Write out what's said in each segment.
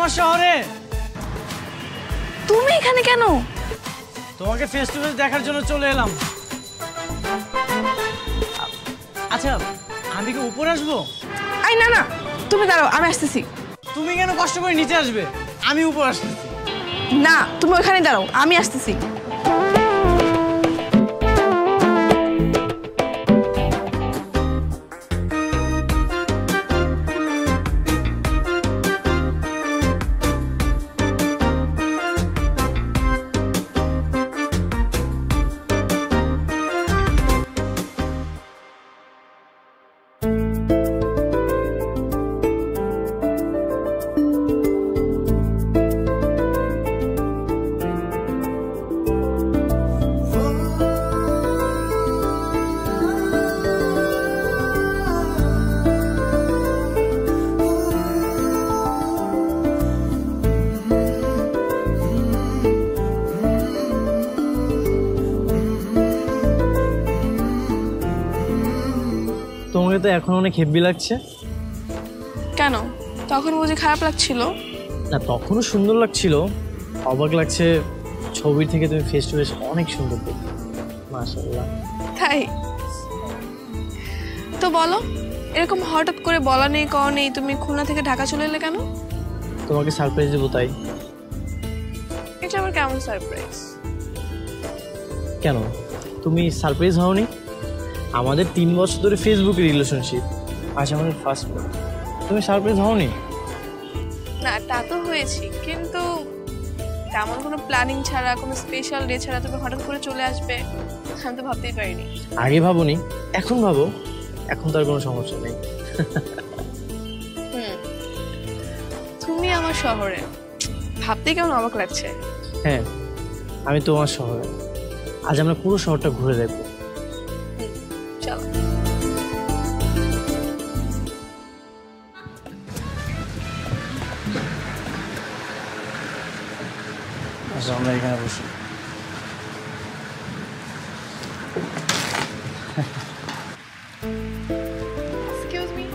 আমার শহরে। তুমি এখানে কেন? তোমাকে ফেস টু ফেস দেখার জন্য চলে এলাম। আচ্ছা আমি কি উপরে আসবো? আই না না, তুমি দাঁড়াও, আমি আসতেছি। তুমি কেন কষ্ট করে নিচে আসবে? আমি উপর আসতেছি। না, তুমি ওখানে দাঁড়াও, আমি আসতেছি। তোমাকে তো এখন অনেক হেভি লাগছে। কেন, তখন বুঝি খারাপ লাগছিল? না, তখনও সুন্দর লাগছিল। অবাক লাগছে, ছবির থেকে তুমি ফেস টু ফেস অনেক সুন্দর দেখতে। মাশাআল্লাহ। তাই তো বলো, এরকম হঠাৎ করে বলা নেই কওয়া নেই তুমি খুলনা থেকে ঢাকা চলে এলে কেন? তোমাকে সারপ্রাইজ দেবো তাই। এটা আবার কেমন সারপ্রাইজ? কেন তুমি সারপ্রাইজ হওনি? আমাদের 3 বছর ধরে ফেসবুকে রিলেশনশিপ, আজ আমাদের ফার্স্ট মিট। তুমি সারপ্রাইজ হওনি? না, তা তো হয়েছি, কিন্তু তেমন কোনো প্ল্যানিং ছাড়া, কোনো স্পেশাল ডে ছাড়া তুমি হঠাৎ করে চলে আসবে আমি তো ভাবতেই পারিনি। আগে ভাবোনি, এখন ভাবো। এখন তো আর কোনো সমস্যা নেই। তুমি আমার শহরে, ভাবতেই কেমন অবাক লাগছে। হ্যাঁ, আমি তোমার শহরে। আজ আমরা পুরো শহরটা ঘুরে দেখবো। চলো। আচ্ছা, আমরা এখানে বসি। Excuse me.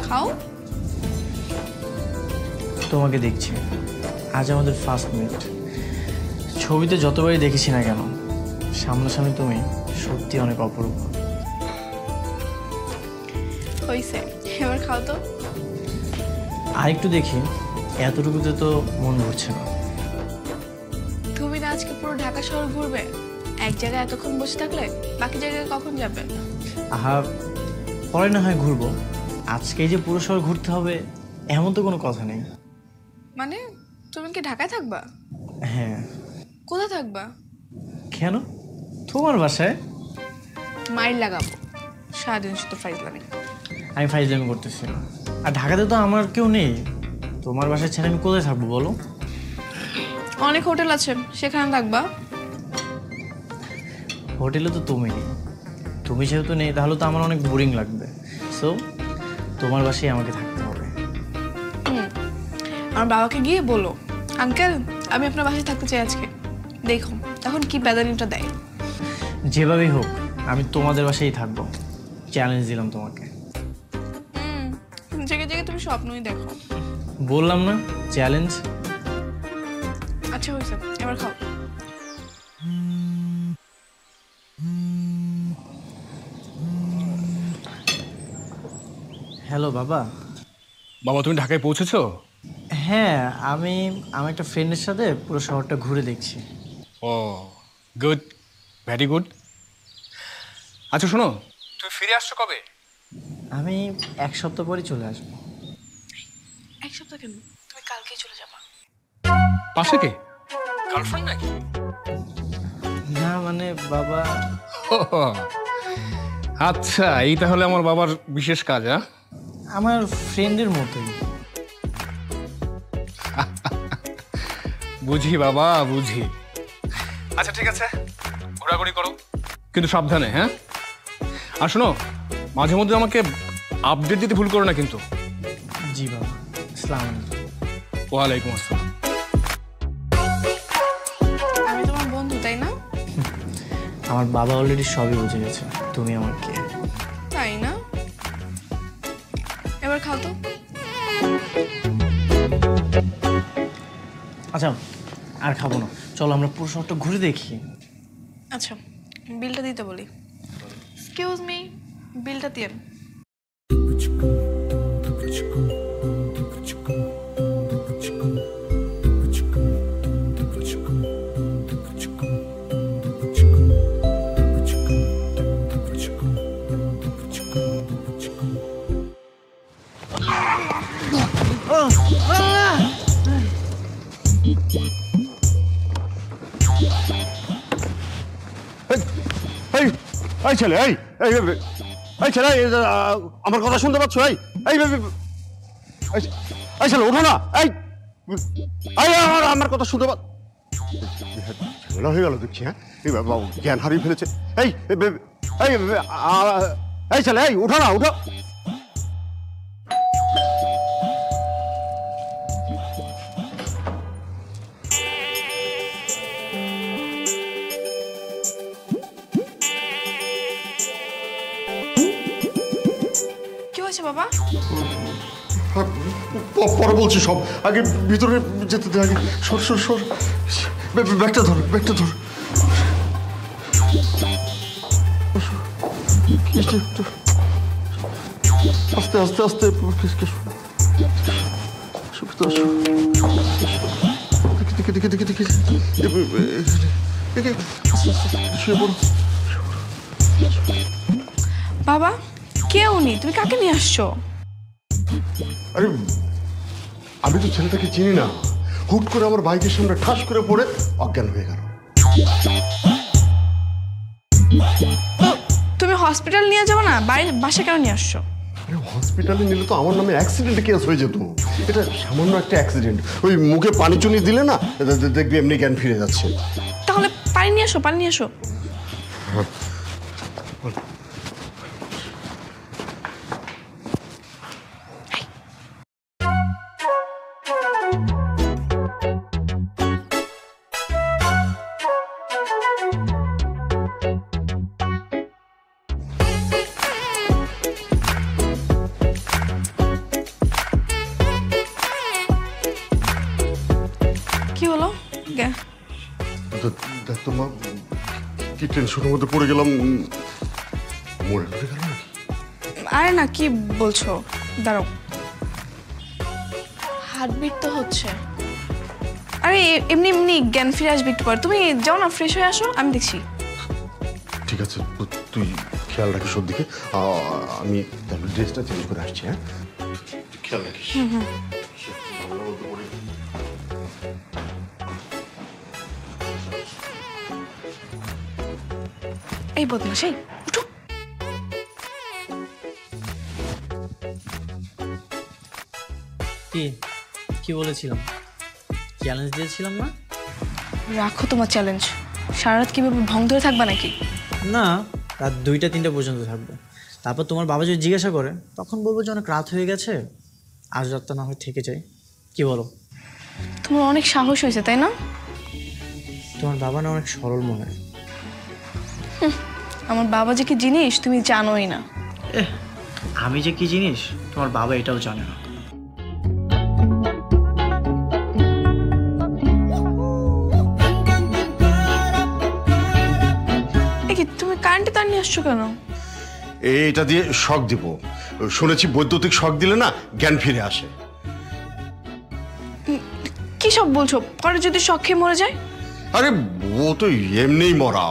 খাও। তোমাকে দেখছি, আজ আমাদের ফার্স্ট মিট। ছবিতে যতবারই দেখেছি না কেন, সামনাসামনি তুমি সত্যি অনেক অপরূপ। হইছে, এবার খাও তো। আরেকটু দেখি, এতটুকুতে তো মন ভরছে না। তুমি না আজকে পুরো ঢাকা শহর ঘুরবে? এক জায়গায় এতক্ষণ বসে থাকলে বাকি জায়গায় কখন যাবে? আহা, পরে না হয় ঘুরবো। আজকে যে পুরো শহর ঘুরতে হবে এমন তো কোনো কথা নেই। মানে তুমি কি ঢাকায় থাকবা? হ্যাঁ। কোথায় থাকবা? কেন, তোমার বাসায়। মাইল লাগাবো, সারাদিন শুধু ফাইজলামি। আমি ফাইজলামি করতেছি না। আর ঢাকাতে তো আমার কেউ নেই। তোমার বাসায় ছেড়ে আমি কোথায় থাকবো বলো? অনেক হোটেল আছে, সেখানে থাকবা। হোটেলে তো তুমি নেই। তুমি যেহেতু নেই তাহলে তো আমার অনেক বোরিং লাগবে। সো তোমার বাসায় আমাকে থাকতে হবে। আমার বাবাকে গিয়ে বলো, আঙ্কেল আমি আপনার বাসায় থাকতে চাই আজকে। দেখো তখন কি প্যাদানিটা দেয়। যেভাবেই হোক আমি তোমাদের বাসায় থাকবো। চ্যালেঞ্জ দিলাম তোমাকে। জেগে জেগে তুমি স্বপ্নই দেখো। বললাম না, চ্যালেঞ্জ। আচ্ছা হয়েছে, এবার খাও। হ্যালো বাবা। বাবা তুমি ঢাকায় পৌঁছেছো? হ্যাঁ, আমি আমার একটা ফ্রেন্ডের সাথে পুরো শহরটা ঘুরে দেখছি। ও গুড, ভেরি গুড। আচ্ছা শোনো, তুমি ফিরে আসছো কবে? আমি 1 সপ্তাহ পরই চলে আসবো। এক সপ্তাহ কেন, তুমি কালকেই চলে যাবা। পাশে কে, গার্লফ্রেন্ড নাকি? না মানে বাবা, ও, আচ্ছা এই তাহলে আমার বাবার বিশেষ কাজ। আমার ফ্রেন্ডের মতোই। বুঝি বাবা, বুঝি। আচ্ছা ঠিক আছে, ঘোরাঘুরি করো, কিন্তু সাবধানে। হ্যাঁ, আর শোনো, মাঝে মধ্যে আমাকে আপডেট দিতে ভুল করো না কিন্তু। জি বাবা, আসসালামু আলাইকুম। ওয়ালাইকুম আসসালাম। আমি তোমার বন্ধু, তাই না? আমার বাবা অলরেডি সবই বুঝে গেছে তুমি আমার কে। তাই না? এবার খাও তো। আচ্ছা আর খাবো না, চলো আমরা পুরো শহরটা ঘুরে দেখি। আচ্ছা, বিলটা দিতে বলি। এক্সকিউজ মি, বিলটা দিন। এই এই ছেলে, এই এই এই ছেলে, আমার কথা শুনতে পাচ্ছ? এই এই এই ছেলে ওঠো না। এই এই আমার কথা শুনতে পাচ্ছ? ঝামেলা হয়ে গেল দেখছি। হ্যাঁ, এই বাবা জ্ঞান হারিয়ে ফেলেছে। এই এই এই ছেলে, এই উঠো না, উঠো। কি হয়েছে বাবা? পরে বলছি সব, আগে ভিতরে যেতে দে। আগে সর সর সর, ব্যাগটা ধর, ব্যাগটা ধর। আস্তে আস্তে আস্তে, দেখি দেখি দেখি দেখি, শুয়ে পড়ো। বাবা, কে উনি? তুমি কাকে নিয়ে আসছো? আরে আমি তো ছেলেটাকে চিনি না, হুট করে আমার বাইকের সামনে ঠাস করে পড়ে অজ্ঞান হয়ে গেল। তো তুমি হসপিটাল নিয়ে যাবো না, বাসা কেন নিয়ে আসছো? আরে হসপিটালে নিলে তো আমার নামে অ্যাক্সিডেন্ট কেস হয়ে যেত। এটা সামান্য একটা অ্যাক্সিডেন্ট, ওই মুখে পানি চুনি দিলে না দেখবি এমনি জ্ঞান ফিরে যাচ্ছে। তাহলে পানি নিয়ে আসো, পানি নিয়ে আসো। কি হলো? দেখ তো মা, কি টেনশনের মধ্যে পড়ে গেলাম। মরে টরে গেল নাকি? আরে না, কি বলছো? দাঁড়াও, হার্টবিট তো হচ্ছে। আরে এমনি এমনি জ্ঞান ফিরে আসবে একটু পর। তুমি যাও না, ফ্রেশ হয়ে আসো, আমি দেখছি। ঠিক আছে, তুই খেয়াল রাখিস ওর দিকে। আমি তাহলে ড্রেসটা চেঞ্জ করে আসছি। হ্যাঁ, খেয়াল রাখিস। এই বদমাশ, এই উঠো। কি কি বলেছিলাম, চ্যালেঞ্জ দিয়েছিলাম না? রাখো তোমার চ্যালেঞ্জ। সারা রাত কিভাবে ভং ধরে থাকবা নাকি? না, রাত 2টা-3টা পর্যন্ত থাকবো। তারপর তোমার বাবা যদি জিজ্ঞাসা করে তখন বলবো যে অনেক রাত হয়ে গেছে, আজ রাতটা না হয় থেকে যাই। কি বলো? তোমার অনেক সাহস হয়েছে, তাই না? তোমার বাবা না অনেক সরল মনের। আমার বাবা যে কি জিনিস তুমি জানোই না। আমি যে কি জিনিস তোমার বাবা এটাও জানে না। তুমি কারেন্টে তার নিয়ে আসছো কেন? এটা দিয়ে শক দিব, শুনেছি বৈদ্যুতিক শক দিলে না জ্ঞান ফিরে আসে। কি সব বলছো? পরে যদি শক খেয়ে মরে যায়? আরে ও তো এমনিই মরা,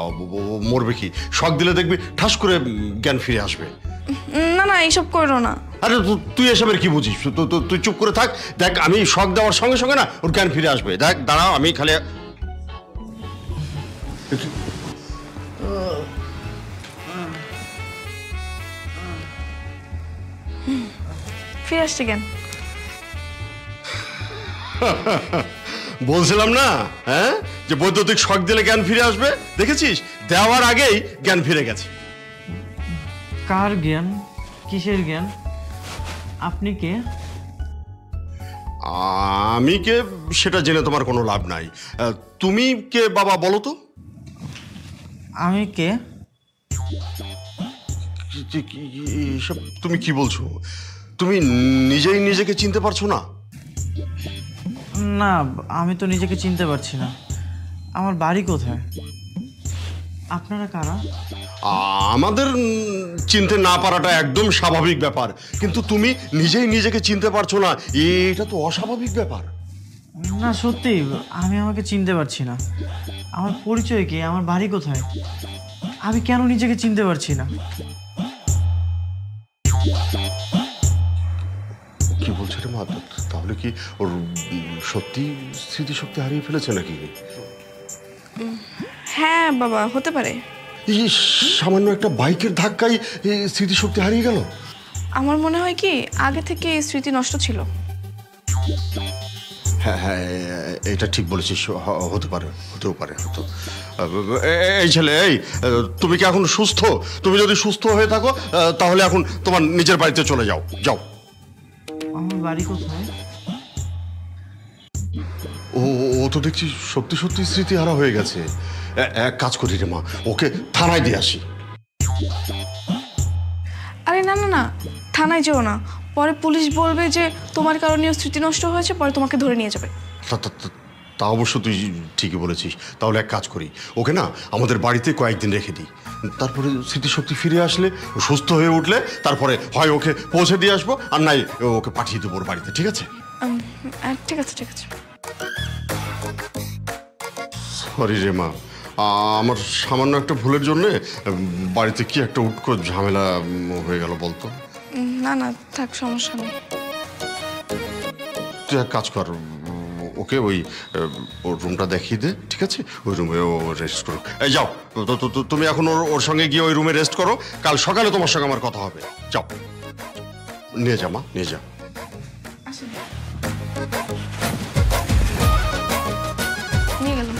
মরবে কি? শক দিলে দেখবি ঠাস করে জ্ঞান ফিরে আসবে। না না, এইসব করো না। আরে তুই এসবের কি বুঝিস? তুই চুপ করে থাক। দেখ, আমি শক দেওয়ার সঙ্গে সঙ্গে না ওর জ্ঞান ফিরে আসবে। দেখ, দাঁড়াও, আমি খালি ফিরে আসছে কেন? বলছিলাম না, হ্যাঁ, যে বৈদ্যুতিক শক দিলে জ্ঞান ফিরে আসবে। দেখেছিস, দেওয়ার আগেই জ্ঞান ফিরে গেছে। কার জ্ঞান? কিসের জ্ঞান? আপনি কে? আমি কে সেটা জেনে তোমার কোনো লাভ নাই। তুমি কে বাবা, বলো তো? আমি কে? এসব তুমি কি বলছো? তুমি নিজেই নিজেকে চিনতে পারছো না? না, আমি তো নিজেকে চিনতে পারছি না। আমার বাড়ি কোথায়? আপনারা কারা? আমাদের চিনতে না পারাটা একদম স্বাভাবিক ব্যাপার, কিন্তু তুমি নিজেই নিজেকে চিনতে পারছো না, এটা তো অস্বাভাবিক ব্যাপার। না সত্যি, আমি আমাকে চিনতে পারছি না। আমার পরিচয় কি? আমার বাড়ি কোথায়? আমি কেন নিজেকে চিনতে পারছি না? কি বলছে রে মা? তাহলে কি ওর সত্যি স্মৃতিশক্তি হারিয়ে ফেলেছে নাকি? হ্যাঁ বাবা, হতে পারে। এই সামান্য একটা বাইকের ধাক্কায় স্মৃতিশক্তি হারিয়ে গেল? আমার মনে হয় কি আগে থেকে এই স্মৃতি নষ্ট ছিল। হ্যাঁ হ্যাঁ, এটা ঠিক বলেছিস। হতে পারে, হতেও পারে, হতো। এই ছেলে, এই তুমি কি এখন সুস্থ? তুমি যদি সুস্থ হয়ে থাকো তাহলে এখন তোমার নিজের বাড়িতে চলে যাও। যাও। আমার বাড়ি কোথায়? ও ও তো দেখছি সত্যি সত্যি স্মৃতিহারা হয়ে গেছে। এক কাজ করি রে মা, ওকে থানায় দিয়ে আসি। আরে না না না, থানায় যেও না। পরে পুলিশ বলবে যে তোমার কারণে স্মৃতি নষ্ট হয়েছে, পরে তোমাকে ধরে নিয়ে যাবে। তা অবশ্য তুই ঠিকই বলেছিস। তাহলে এক কাজ করি, ওকে না আমাদের বাড়িতে কয়েকদিন রেখে দিই। তারপরে স্মৃতিশক্তি ফিরে আসলে, ও সুস্থ হয়ে উঠলে তারপরে হয় ওকে পৌঁছে দিয়ে আসবো, আর নাই ওকে পাঠিয়ে দেবো ওর বাড়িতে। ঠিক আছে? ঠিক আছে ঠিক আছে। সরি রে মা, আমার সামান্য একটা ভুলের জন্যে বাড়িতে কি একটা উটকো ঝামেলা হয়ে গেল বলতো। না না থাক, সমস্যা নেই। তুই এক কাজ কর, ওকে ওই ওর রুমটা দেখিয়ে দে। ঠিক আছে? ওই রুমে ও রেস্ট করুক। এই যাও, তুমি এখন ওর সঙ্গে গিয়ে ওই রুমে রেস্ট করো। কাল সকালে তোমার সঙ্গে আমার কথা হবে। যাও, নিয়ে যা মা, নিয়ে যা। নিয়ে গেলাম।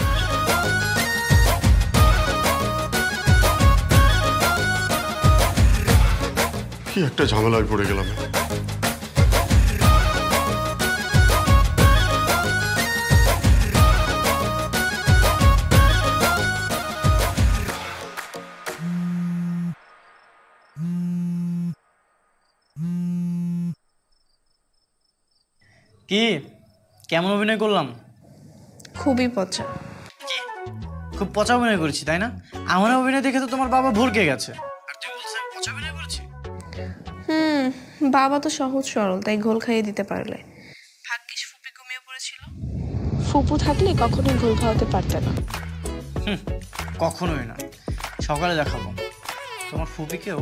কি একটা ঝামেলায় পড়ে গেলাম। কি কেমন অভিনয় করলাম? খুবই পচা। খুব পচা অভিনয় করেছি তাই না? আমার অভিনয় দেখে তো তোমার বাবা ভরকে গেছে। আর তুমি বলছো আমি পচা অভিনয় করেছি? বাবা তো সহজ সরল, তাই ঘোল খাইয়ে দিতে পারলে। ভাগ্যিস ফুপি ঘুমিয়ে পড়েছিল। ফুপু থাকলে কখনোই ঘোল খাওয়াতে পারতে না। কখনোই না। সকালে দেখাবো তোমার ফুপিকেও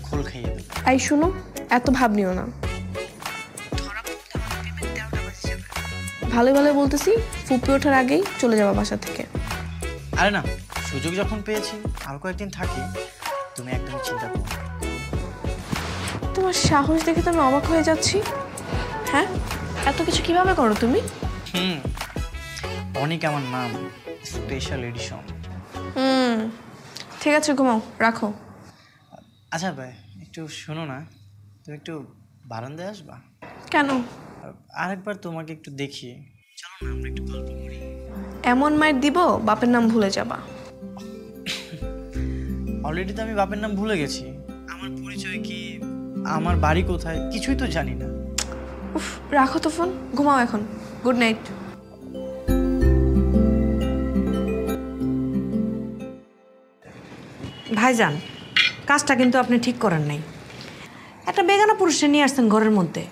ঘোল খাইয়ে দেবো। আই শুনো, এত ভাব নিও না। ভালো ভালো বলতেছি, ফুপি ওঠার আগেই চলে যাবা বাসা থেকে। আরে না, সুযোগ যখন পেয়েছি আর কয়েকদিন থাকি, তুমি একদম চিন্তা করো না। তোমার সাহস দেখে তো আমি অবাক হয়ে যাচ্ছি। হ্যাঁ, এত কিছু কিভাবে করো তুমি? অনেক আমার নাম, স্পেশাল এডিশন। ঠিক আছে, ঘুমাও, রাখো। আচ্ছা ভাই, একটু শোনো না, তুমি একটু বারান্দায় আসবা? কেন? আরেকবার তোমাকে একটু দেখি। চলো না, আমরা একটু গল্প করি। এমন মায়ের দিব বাপের নাম ভুলে যাবা। অলরেডি তো আমি বাপের নাম ভুলে গেছি। আমার পরিচয় কি, আমার বাড়ি কোথায়, কিছুই তো জানি না। উফ, রাখো তো ফোন, ঘুমাও এখন। Good night. ভাইজান, কাজটা কিন্তু আপনি ঠিক করেন নাই। একটা বেগানা পুরুষে নিয়ে আসছেন ঘরের মধ্যে,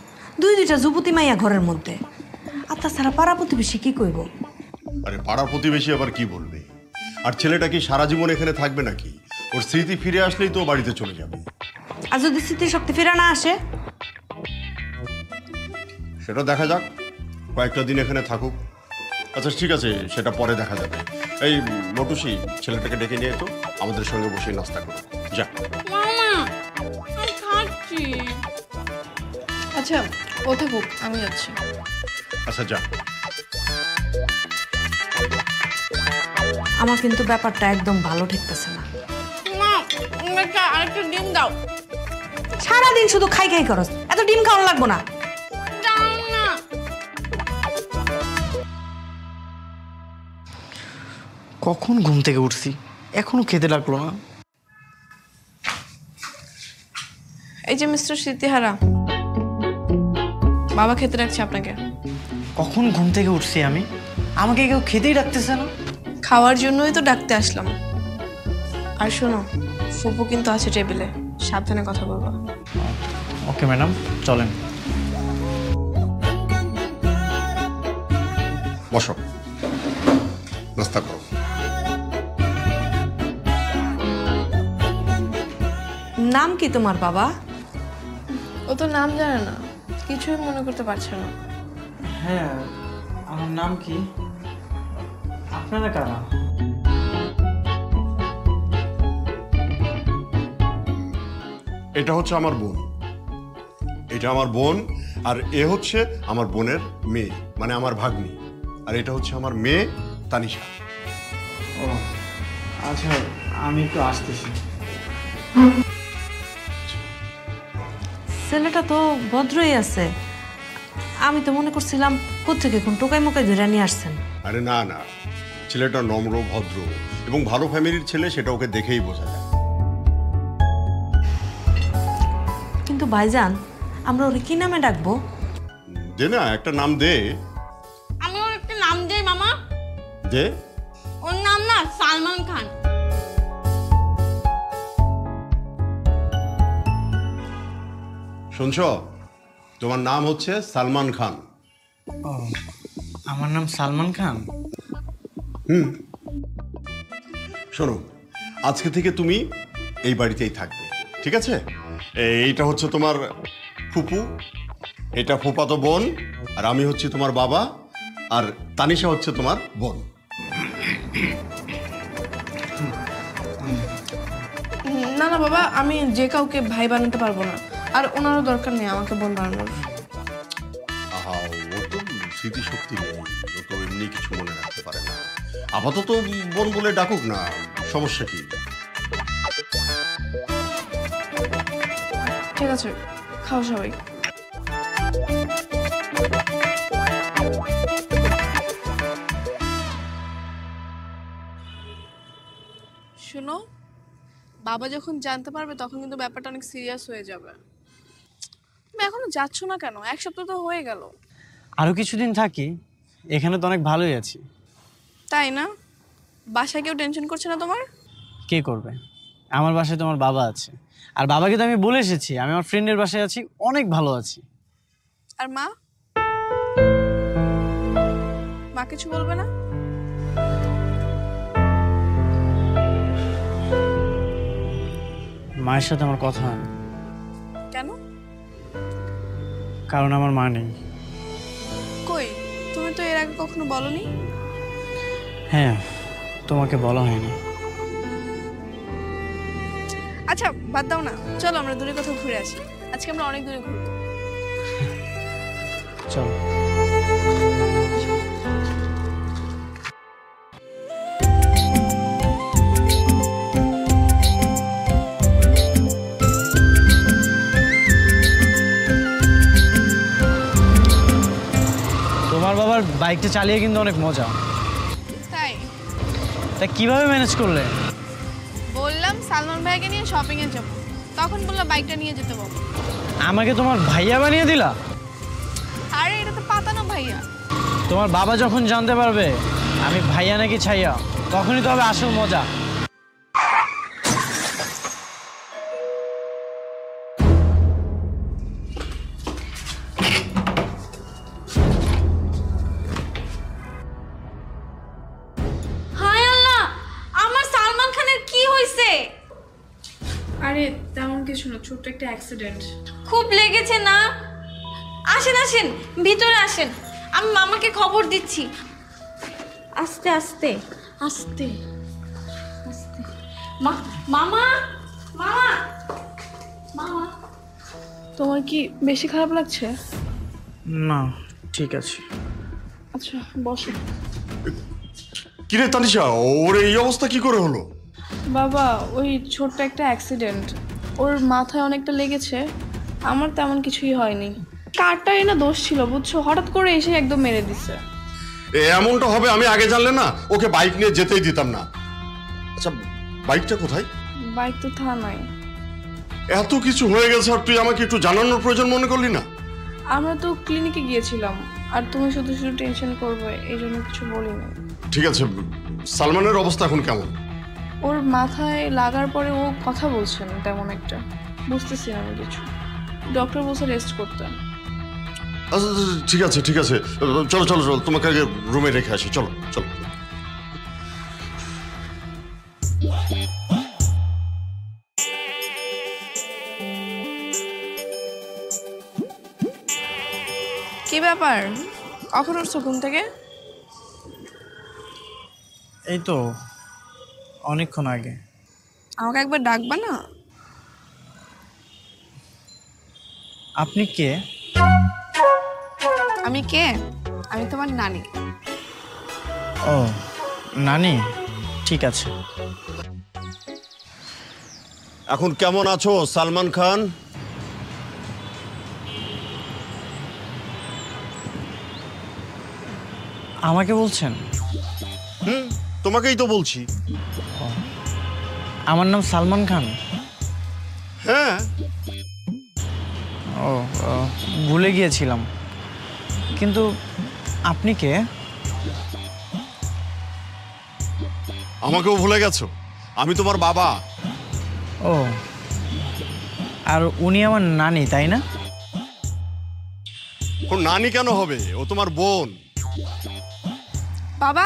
দুইটা যুবতী মাইয়া ঘরের মধ্যে। আর তাছাড়া পাড়া প্রতিবেশী কি কইব? আরে পাড়া প্রতিবেশী আবার কি বলবে? আর ছেলেটা কি সারা জীবন এখানে থাকবে নাকি? ওর স্মৃতি ফিরে আসলেই তো বাড়িতে চলে যাবে। আর যদি স্মৃতিশক্তি ফিরে না আসে? সেটা দেখা যাক, কয়েকটা দিন এখানে থাকুক। আচ্ছা ঠিক আছে, সেটা পরে দেখা যাবে। এই মটুসি, ছেলেটাকে ডেকে নিয়ে তো আমাদের সঙ্গে বসে নাস্তা করো, যা। মামা আমি খাচ্ছি। আচ্ছা ও থাকুক, আমি যাচ্ছি। আচ্ছা যা। আমার কিন্তু ব্যাপারটা একদম ভালো ঠেকতেছে না। মা আমাকে আরেকটা ডিম দাও। সারাদিন শুধু খাই খাই করস, এত ডিম খাওয়ানো লাগবো না। দাও না। কখন ঘুম থেকে উঠছি, এখনো খেতে লাগলো না। এই যে মিস্টার স্মৃতিহারা, বাবা খেতে রাখছে আপনাকে। কখন ঘুম থেকে উঠছি আমি, আমাকে কেউ খেতেই ডাকতেছে না। খাওয়ার জন্যই তো ডাকতে আসলাম। আর শোনো, ফুপু কিন্তু আছে টেবিলে, সাবধানে কথা বলবো। ওকে ম্যাডাম, চলেন। বসো, নাস্তা করো। নাম কি তোমার বাবা? ও তো নাম জানে না, কিছুই মনে করতে পারছে না। হ্যাঁ, আমার নাম কি? আপনারা কারা? এটা হচ্ছে আমার বোন, এটা আমার বোন, আর এ হচ্ছে আমার বোনের মেয়ে, মানে আমার ভাগ্নি। আর এটা হচ্ছে আমার মেয়ে তানিশা। ও আচ্ছা, আমি একটু আসতেছি। ছেলেটা তো ভদ্রই আছে, আমি তো মনে করছিলাম কোত্থেকে কোন টোকাই মোকাই ধরে নিয়ে আসছেন। আরে না না, ছেলেটা নম্র, ভদ্র এবং ভালো ফ্যামিলির ছেলে, সেটা ওকে দেখেই বোঝা যায়। কিন্তু ভাইজান, আমরা ওরে কি নামে ডাকবো? দে না, একটা নাম দে। আমি ওর একটা নাম দেই মামা। দে। ওর নাম না সালমান খান। শুনছো, তোমার নাম হচ্ছে সালমান খান। ও, আমার নাম সালমান খান। শোনো, আজকে থেকে তুমি এই বাড়িতেই থাকবে, ঠিক আছে? এইটা হচ্ছে তোমার ফুপু, এটা ফুপাতো বোন, আর আমি হচ্ছে তোমার বাবা, আর তানিশা হচ্ছে তোমার বোন। না না বাবা, আমি যে কাউকে ভাই বানাতে পারবো না, আর ওনারও দরকার নেই আমাকে বোন বানানোর। আহা, ও তো স্মৃতিশক্তি নেই, ও তো এমনি কিছু মনে রাখতে পারে না। আপাতত বোন বলে ডাকুক না, সমস্যা কি? ঠিক আছে, খাও সবাই। শোনো, বাবা যখন জানতে পারবে তখন কিন্তু ব্যাপারটা অনেক সিরিয়াস হয়ে যাবে। তুমি এখনো যাচ্ছ না কেন? এক সপ্তাহ তো হয়ে গেল। আরো কিছুদিন থাকি, এখানে তো অনেক ভালোই আছি। তাই না? বাসায় কেউ টেনশন করছে না তোমার? কে করবে? আমার বাসায় তোমার বাবা আছে, আর বাবাকে তো আমি বলে এসেছি আমি আমার ফ্রেন্ডের বাসায় আছি, অনেক ভালো আছি। আর মা? মা কিছু বলবে না? মায়ের সাথে আমার কথা হয় না। কেন? কারণ আমার মা নেই। কই, তুমি তো এর আগে কখনো বলনি। হ্যাঁ, তোমাকে বলা হয়নি। আচ্ছা বাদ দাও না, চলো আমরা দূরে কোথাও ঘুরে আসি। আজকে আমরা অনেক দূরে ঘুরবো। চলো। তোমার বাবার বাইকটা চালিয়ে কিন্তু অনেক মজা। তাই? তা কিভাবে ম্যানেজ করলে? বললাম সালমান ভাইকে নিয়ে শপিং এ যাবো, তখন বললাম বাইকটা নিয়ে যেতে বলবো। আমাকে তোমার ভাইয়া বানিয়ে দিলা? আরে এটা তো পাতানো ভাইয়া। তোমার বাবা যখন জানতে পারবে আমি ভাইয়া নাকি ছাইয়া, তখনই তো হবে আসল মজা। হায় আল্লাহ, আমার সালমান খানের কি হয়েছে? আরে তেমন কিছু না, ছোট্ট একটা অ্যাক্সিডেন্ট। খুব লেগেছে না? আসেন আসেন, ভিতরে আসেন, আমি মামাকে খবর দিচ্ছি। আস্তে আস্তে আস্তে আস্তে। মামা মামা মামা। তোমার কি বেশি খারাপ লাগছে? না, ঠিক আছে। আচ্ছা বসো। কিরে তানিশা, ওর এই অবস্থা কি করে হলো? বাবা ওই ছোট্ট একটা অ্যাক্সিডেন্ট, ওর মাথায় অনেকটা লেগেছে। আমার তেমন কিছুই হয়নি। কারটারই না দোষ ছিল বুঝছো, হঠাৎ করে এসে একদম মেরে দিছে। এমনটা হবে আমি আগে জানলে না ওকে বাইক নিয়ে যেতেই দিতাম না। আচ্ছা, বাইকটা কোথায়? বাইক তো থানায়। এত কিছু হয়ে গেছে আর তুই আমাকে একটু জানানোর প্রয়োজন মনে করলি না? আমরা তো ক্লিনিকে গিয়েছিলাম, আর তুমি শুধু শুধু টেনশন করবে এই জন্য কিছু বলিনি। ঠিক আছে, সালমানের অবস্থা এখন কেমন? ওর মাথায় লাগার পরে ও কথা বলছে না তেমন একটা, বুঝতেছি না আমি কিছু। ডক্টর বলছে রেস্ট করতে। আচ্ছা ঠিক আছে ঠিক আছে, চলো চলো চলো, তোমাকে আগে রুমে রেখে আসি, চলো চলো। কি ব্যাপার, কখন উঠছো ঘুম থেকে? এই তো অনেকক্ষণ আগে। আমাকে একবার ডাকবা না? আপনি কে? আমি কে? আমি তোমার নানি। ও নানি, ঠিক আছে। এখন কেমন আছো সালমান খান? আমাকে বলছেন? তোমাকেই তো বলছি। আমার নাম সালমান খান। হ্যাঁ। ও ভুলে গিয়েছিলাম, কিন্তু আপনি কে? আমাকেও ভুলে গেছো? আমি তোমার বাবা। ও, আর উনি আমার নানি, তাই না? ওর নানি কেন হবে, ও তোমার বোন। বাবা,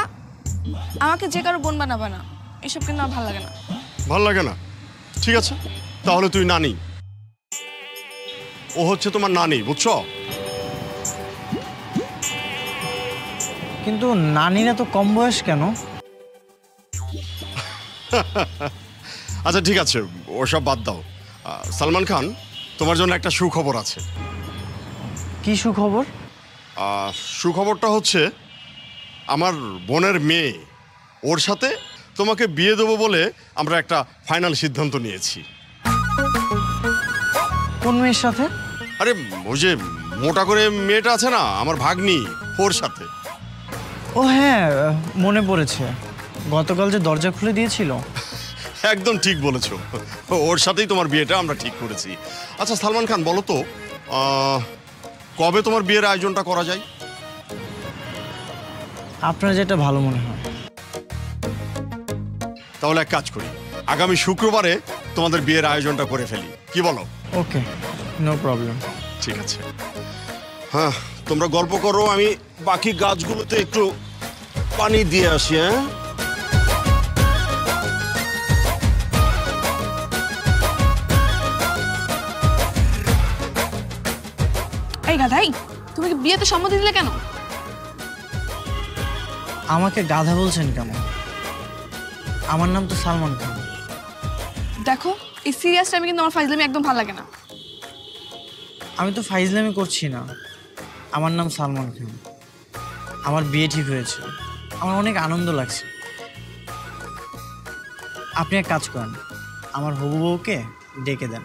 আমাকে যে কারো বোন বানাবা না, এসব কিন্তু আমার ভালো লাগে না। ভাল লাগে না? ঠিক আছে, তাহলে তুই নানি। ও হচ্ছে তোমার নানি, বুঝছো? কিন্তু নানিরা তো কম বয়স কেন? আচ্ছা ঠিক আছে, ওসব বাদ দাও। সালমান খান, তোমার জন্য একটা সুখবর আছে। কি সুখবর? সুখবরটা হচ্ছে আমার বোনের মেয়ে, ওর সাথে তোমাকে বিয়ে দেবো বলে আমরা একটা ফাইনাল সিদ্ধান্ত নিয়েছি। কোন মেয়ের সাথে? আরে ওই যে মোটা করে মেয়েটা আছে না, আমার ভাগ্নি, ওর সাথে। ও হ্যাঁ, মনে পড়েছে, গতকাল যে দরজা খুলে দিয়েছিল। একদম ঠিক বলেছো, ওর সাথেই তোমার বিয়েটা আমরা ঠিক করেছি। আচ্ছা সালমান খান, বলো তো কবে তোমার বিয়ের আয়োজনটা করা যায়? আপনার যেটা ভালো মনে হয়। তাহলে এক কাজ করি, আগামী শুক্রবারে তোমাদের বিয়ের আয়োজনটা করে ফেলি, কি বলো? ওকে, নো প্রবলেম। ঠিক আছে, হ্যাঁ তোমরা গল্প করো, আমি বাকি গাছগুলোতে একটু পানি দিয়ে আসি। হ্যাঁ, এই গাধাই, তুমি কি বিয়েতে সম্মতি দিলে কেন? আমাকে গাধা বলছেন কেন? আমার নাম তো সালমান খান। দেখো, এই সিরিয়াস টাইমে কিন্তু আমার ফাইজলামি একদম ভালো লাগে না। আমি তো ফাইজলামি করছি না, আমার নাম সালমান খান। আমার বিয়ে ঠিক হয়েছে, আমার অনেক আনন্দ লাগছে। আপনি এক কাজ করেন, আমার হবু বউকে ডেকে দেন।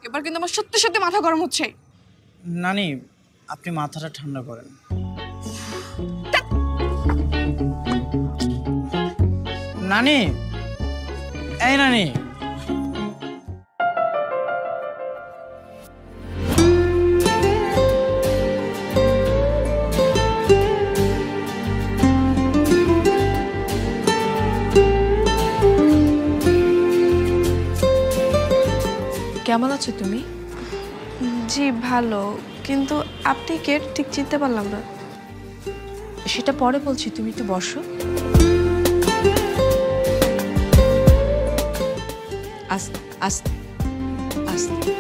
এবার কিন্তু আমার সত্যি সত্যি মাথা গরম হচ্ছে। নানি, আপনি মাথাটা ঠান্ডা করেন। নানি, এই নানি। কেমন আছো তুমি? জি ভালো, কিন্তু আপনি কে ঠিক চিনতে পারলাম না। সেটা পরে বলছি, তুমি একটু বসো। আস্তে আস্তে আস্তে।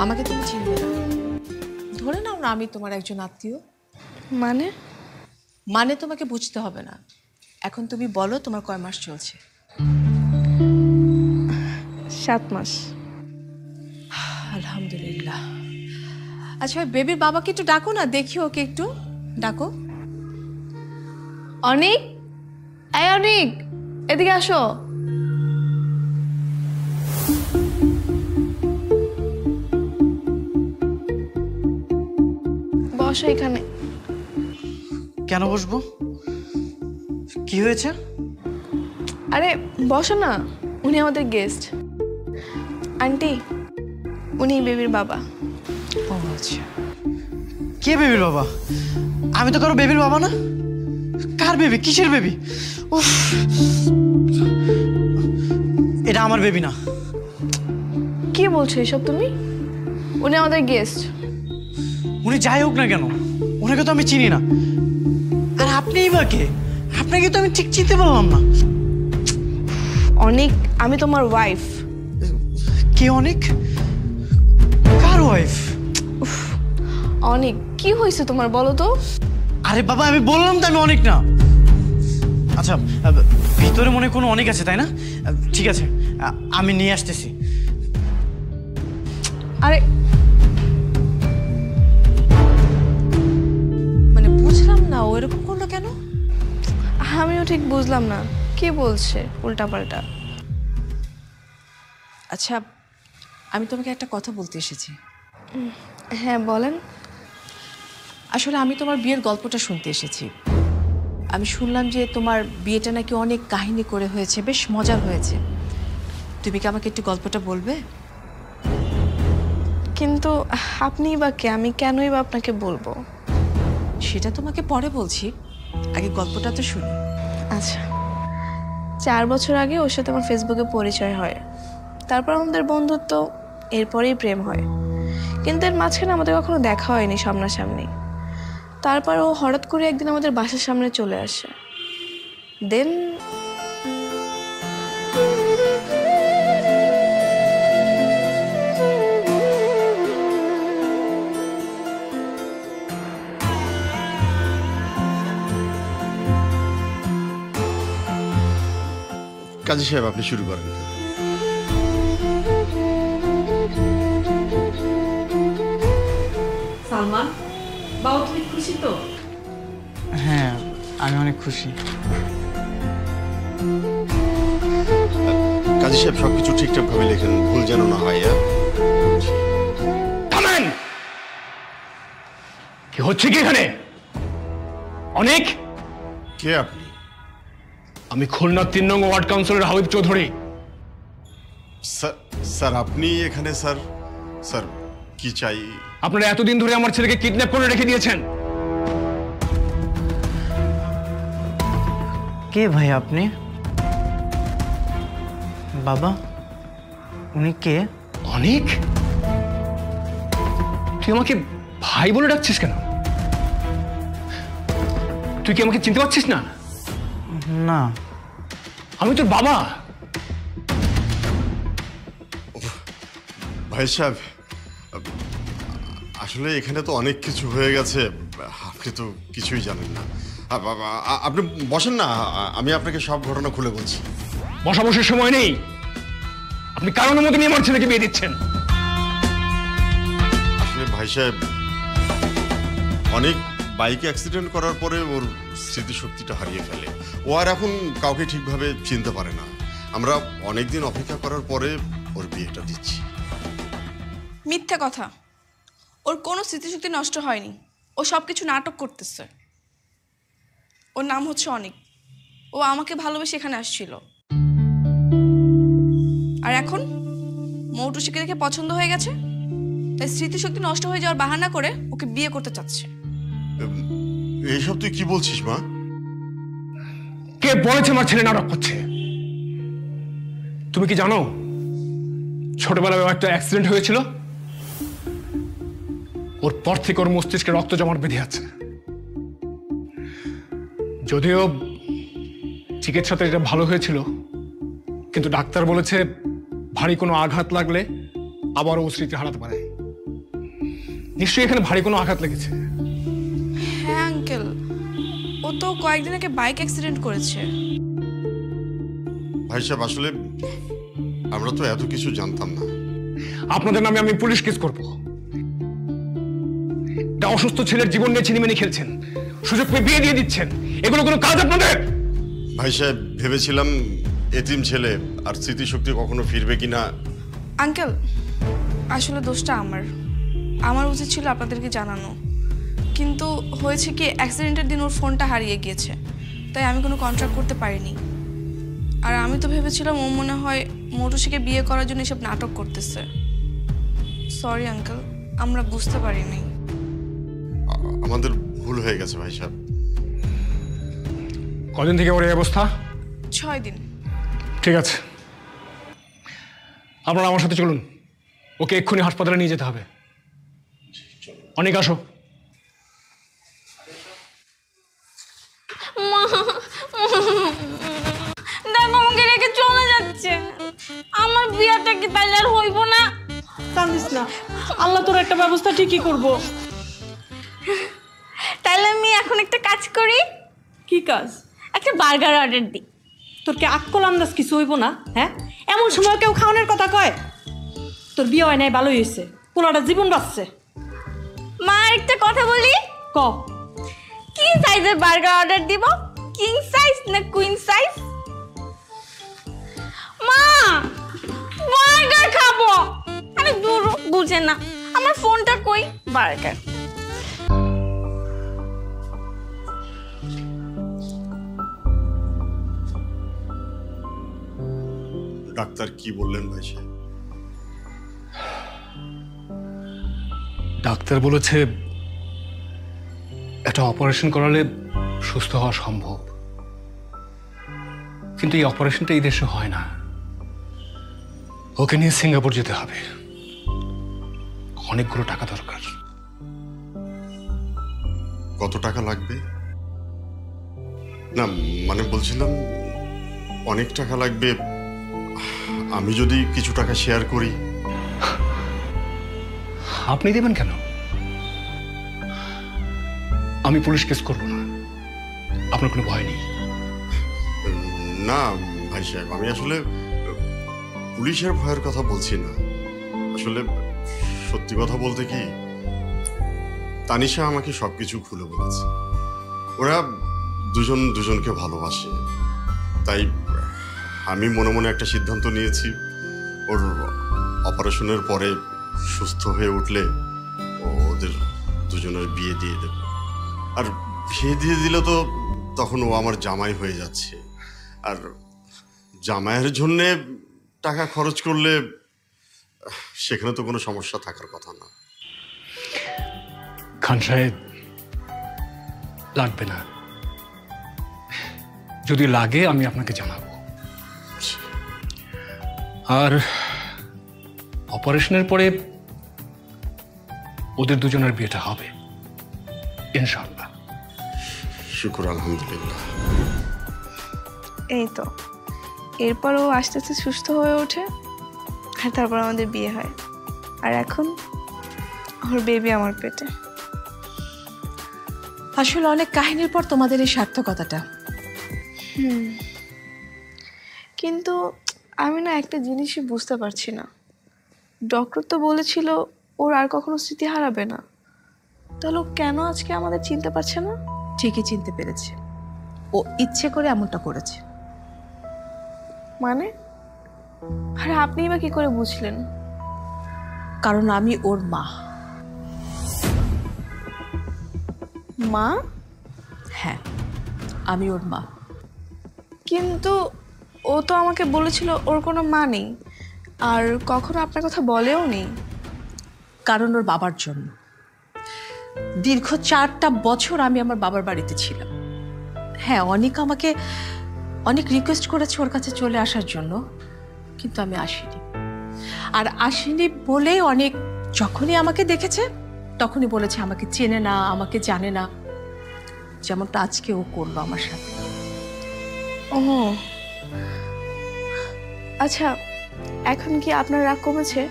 আমাকে তুমি চিনবে না, ধরে নাও না আমি তোমার একজন আত্মীয়। মানে মানে তোমাকে বুঝতে হবে না। এখন তুমি বলো তোমার কয় মাস চলছে? 7 মাস। আলহামদুলিল্লাহ। আচ্ছা বেবির বাবাকে একটু ডাকো না, দেখি ওকে একটু ডাকো। অনিক, এই অনিক, এদিকে আসো। বসো এখানে। কেন বসবো? কি হয়েছে? আরে বসো না, উনি আমাদের গেস্ট। আন্টি, উনি বেবির বাবা। ও আচ্ছা। কে বেবির বাবা? আমি তো কারো বেবির বাবা না। কার বেবি? কিসের বেবি? উফ, এটা আমার বেবি না। কি বলছো এসব তুমি? উনি আমাদের গেস্ট। উনি যাই হোক না কেন, ওনাকে তো আমি চিনি না। আর আপনিই বা কে? আপনাকে তো আমি ঠিক চিনতে পারলাম না। অনিক, আমি তোমার ওয়াইফ। কে অনিক? কার ওয়াইফ? অনিক, কি হয়েছে তোমার বলো তো? আরে বাবা, আমি বললাম তো আমি অনিক না। আচ্ছা, ভিতরে মনে কোনো অনিক আছে তাই না? ঠিক আছে, আমি নিয়ে আসতেছি। আরে মানে বুঝলাম না ও এরকম করলো কেন? আমিও ঠিক বুঝলাম না কি বলছে উল্টাপাল্টা। আচ্ছা আমি তোমাকে একটা কথা বলতে এসেছি। হ্যাঁ বলেন। আসলে আমি তোমার বিয়ের গল্পটা শুনতে এসেছি। আমি শুনলাম যে তোমার বিয়েটা নাকি অনেক কাহিনী করে হয়েছে, বেশ মজার হয়েছে। তুমি কি আমাকে একটু গল্পটা বলবে? কিন্তু আপনিই বা কে? আমি কেনই বা আপনাকে বলবো? সেটা তোমাকে পরে বলছি, আগে গল্পটা তো শুনি। আচ্ছা, 4 বছর আগে ওর সাথে আমার ফেসবুকে পরিচয় হয়। তারপর আমাদের বন্ধুত্ব, এরপরেই প্রেম হয়। কিন্তু এর মাঝখানে আমাদের কখনো দেখা হয়নি সামনাসামনি। তারপর ও হঠাৎ করে একদিন আমাদের বাসার সামনে চলে আসে। দেন কাজী সাহেব আপনি শুরু করেন। সালমান, বাবা তুমি খুশি তো? হ্যাঁ, আমি অনেক খুশি। কাজী সাহেব সবকিছু ঠিকঠাক ভাবে লেখেন, ভুল যেন না হয়। থামেন! কি হচ্ছে কি এখানে? অনেক। কে আপনি? আমি খুলনা 3 নং ward councillor Habib Chowdhury. Sir আপনি এখানে? স্যার স্যার কি চাই? আপনারা এতদিন ধরে আমার ছেলেকে কিডন্যাপ করে রেখে দিয়েছেন। কে ভাই আপনি? বাবা, উনি কে? অনেক, তুই আমাকে ভাই বলে ডাকছিস কেন? তুই কি আমাকে চিনতে পারছিস না? না। আমি তোর বাবা। ভাই সাহেব, আসলে এখানে তো অনেক কিছু হয়ে গেছে, আপনি তো কিছুই জানেন না। আপনি বসেন না, আমি আপনাকে সব ঘটনা খুলে বলছি। বসাবসির সময় নেই। আপনি কারণ মতো নিয়ে আমার ছেলেকে বিয়ে দিচ্ছেন। আসলে ভাই সাহেব, অনেক বাইক অ্যাক্সিডেন্ট করার পরে ওর স্মৃতিশক্তিটা হারিয়ে ফেলে। ও আর এখন কাউকে ঠিকভাবে চিনতে পারে না। আমরা অনেকদিন অপেক্ষা করার পরে ওর বিয়েটা দিচ্ছি। মিথ্যা কথা। ওর কোনো স্মৃতিশক্তি নষ্ট হয়নি। ও সব কিছু নাটক করতেছে। ওর নাম হচ্ছে অনিক। ও আমাকে ভালোবেসে এখানে আসছিল। আর এখন মৌটুসিকে দেখে পছন্দ হয়ে গেছে, তাই স্মৃতিশক্তি নষ্ট হয়ে যাওয়ার বাহানা করে ওকে বিয়ে করতে চাচ্ছে। এইসব তুই কি বলছিস মা? কে বলেছে আমার ছেলে নাটক করছে? তুমি কি জানো ছোটবেলায় একটা অ্যাক্সিডেন্ট হয়েছিল? ওর পর থেকে ওর মস্তিষ্কে রক্ত জমাট বেঁধে আছে। যদিও চিকিৎসাতে এটা ভালো হয়েছিল, কিন্তু ডাক্তার বলেছে ভারী কোনো আঘাত লাগলে আবারও ও স্মৃতি হারাতে পারে। নিশ্চয়ই এখানে ভারী কোনো আঘাত লেগেছে। হ্যাঁ আঙ্কেল, ও তো কয়েকদিন আগে বাইক অ্যাক্সিডেন্ট করেছে। ভাই সাহেব, আসলে আমরা তো এত কিছু জানতাম না। আপনাদের নামে আমি পুলিশ কেস করব। একটা অসুস্থ ছেলের জীবন নিয়ে ছিনিমিনি খেলছেন, সুযোগ পেয়ে বিয়ে দিয়ে দিচ্ছেন, এগুলো কোনো কাজ আপনাদের? ভাই সাহেব, ভেবেছিলাম এতিম ছেলে আর স্মৃতিশক্তি কখনো ফিরবে কিনা। আঙ্কেল, আসলে দোষটা আমার উচিত ছিল আপনাদেরকে জানানো, কিন্তু হয়েছে কি অ্যাক্সিডেন্টের দিন ওর ফোনটা হারিয়ে গিয়েছে, তাই আমি কোনো কন্ট্রাক্ট করতে পারিনি। আর আমি তো ভেবেছিলাম ও মনে হয় মৌটুসিকে বিয়ে করার জন্য এসব নাটক করতেছে। সরি আঙ্কেল, আমরা বুঝতে পারিনি। আমাদের ভুল হয়ে গেছে ভাই সাহেব। কদিন থেকে ওর এই অবস্থা? 6 দিন। ঠিক আছে, আপনারা আমার সাথে চলুন, ওকে এক্ষুনি হাসপাতালে নিয়ে যেতে হবে। অনেক আসো। দেখো আমাকে রেখে চলে যাচ্ছে, আমার বিয়েটা কি তাইলে আর হইব না? কান্দিস না, আল্লাহ তোর একটা ব্যবস্থা ঠিকই করব। তাইলে আমি এখন একটা কাজ করি। কি কাজ? একটা বার্গার অর্ডার দিই। তোর কি আকল আন্দাজ কিছু হইব না? হ্যাঁ, এমন সময় কেউ খাওয়ানোর কথা কয়? তোর বিয়ে হয় নাই, ভালোই হয়েছে, পোলাটা জীবন বাঁচছে। মা একটা কথা বলি। ক। কি সাইজের বার্গার অর্ডার দিব? কিং সাইজ না কুইন সাইজ? মা বার্গার খাবো। আরে দূর, বুঝে না। আমার ফোনটা কই? বার্গার। ডাক্তার কি বললেন ভাই সাহেব? ডাক্তার বলেছে একটা অপারেশন করালে সুস্থ হওয়া সম্ভব, কিন্তু এই অপারেশনটা এই দেশে হয় না। ওকে নিয়ে সিঙ্গাপুর যেতে হবে, অনেকগুলো টাকা দরকার। কত টাকা লাগবে? না মানে বলছিলাম অনেক টাকা লাগবে। আমি যদি কিছু টাকা শেয়ার করি। আপনি দেবেন কেন? আমি পুলিশ কেস করব না, আপনার কোনো ভয় নেই। না ভাই সাহেব, আমি আসলে পুলিশের ভয়ের কথা বলছি না। আসলে সত্যি কথা বলতে কি, তানিশা আমাকে সবকিছু খুলে বলেছে। ওরা দুজন দুজনকে ভালোবাসে, তাই আমি মনে মনে একটা সিদ্ধান্ত নিয়েছি, ওর অপারেশনের পরে সুস্থ হয়ে উঠলে ওদের দুজনের বিয়ে দিয়ে দেব। আর বিয়ে দিয়ে দিলে তো তখন ও আমার জামাই হয়ে যাচ্ছে, আর জামাইয়ের জন্যে টাকা খরচ করলে সেখানে তো কোনো সমস্যা থাকার কথা না। খান সাহেব, লাগবে না, যদি লাগে আমি আপনাকে জানাবো। আর অপারেশনের পরে ওদের দুজনের বিয়েটা হবে ইনশাআল্লাহ। শুকর আলহামদুলিল্লাহ। এই তো, এরপরও আস্তে আস্তে সুস্থ হয়ে ওঠে, আর তারপর আমাদের বিয়ে হয়, আর এখন ওর বেবি আমার পেটে। আসলে অনেক কাহিনীর পর তোমাদের এই সার্থকতাটা। কিন্তু আমি না একটা জিনিসই বুঝতে পারছি না, ডক্টর তো বলেছিল ওর আর কখনো স্মৃতি হারাবে না, তাহলে ও কেন আজকে আমাদের চিনতে পারছে না? ঠিকই চিনতে পেরেছে, ও ইচ্ছে করে এমনটা করেছে। মানে? আর আপনি বা কি করে বুঝলেন? কারণ আমি ওর মা। মা? হ্যাঁ, আমি ওর মা। কিন্তু ও তো আমাকে বলেছিল ওর কোনো মা নেই, আর কখনো আপনার কথা বলেও নেই। কারণ ওর বাবার জন্য। দীর্ঘ 4টা বছর আমি আমার বাবার বাড়িতে ছিলাম। হ্যাঁ, আমাকে অনেক রিকোয়েস্ট করেছে ওর কাছে চলে আসার জন্য, কিন্তু আমি আসিনি। আর আসিনি বলে যখনই আমাকে দেখেছে তখনই বলেছে আমাকে চেনে না, আমাকে জানে না, যেমনটা আজকে ও করলো আমার সাথে। ও আচ্ছা, এখন কি আপনার রাগ কমেছে?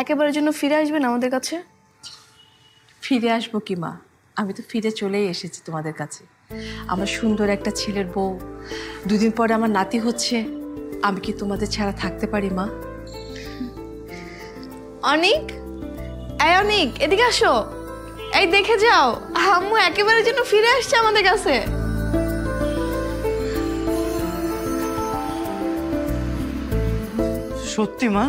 একেবারের জন্য ফিরে আসবেন আমাদের কাছে? ফিরে আসবো কি মা, আমি তো ফিরে চলেই এসেছি তোমাদের কাছে। আমার সুন্দর একটা ছেলের বউ, দুদিন পরে আমার নাতি হচ্ছে, আমি কি তোমাদের ছাড়া থাকতে পারি মা? অনিক, এই অনিক, এদিকে আসো। এই দেখে যাও, আম্মু একেবারে যেন ফিরে আসছে আমাদের কাছে। সত্যি মা?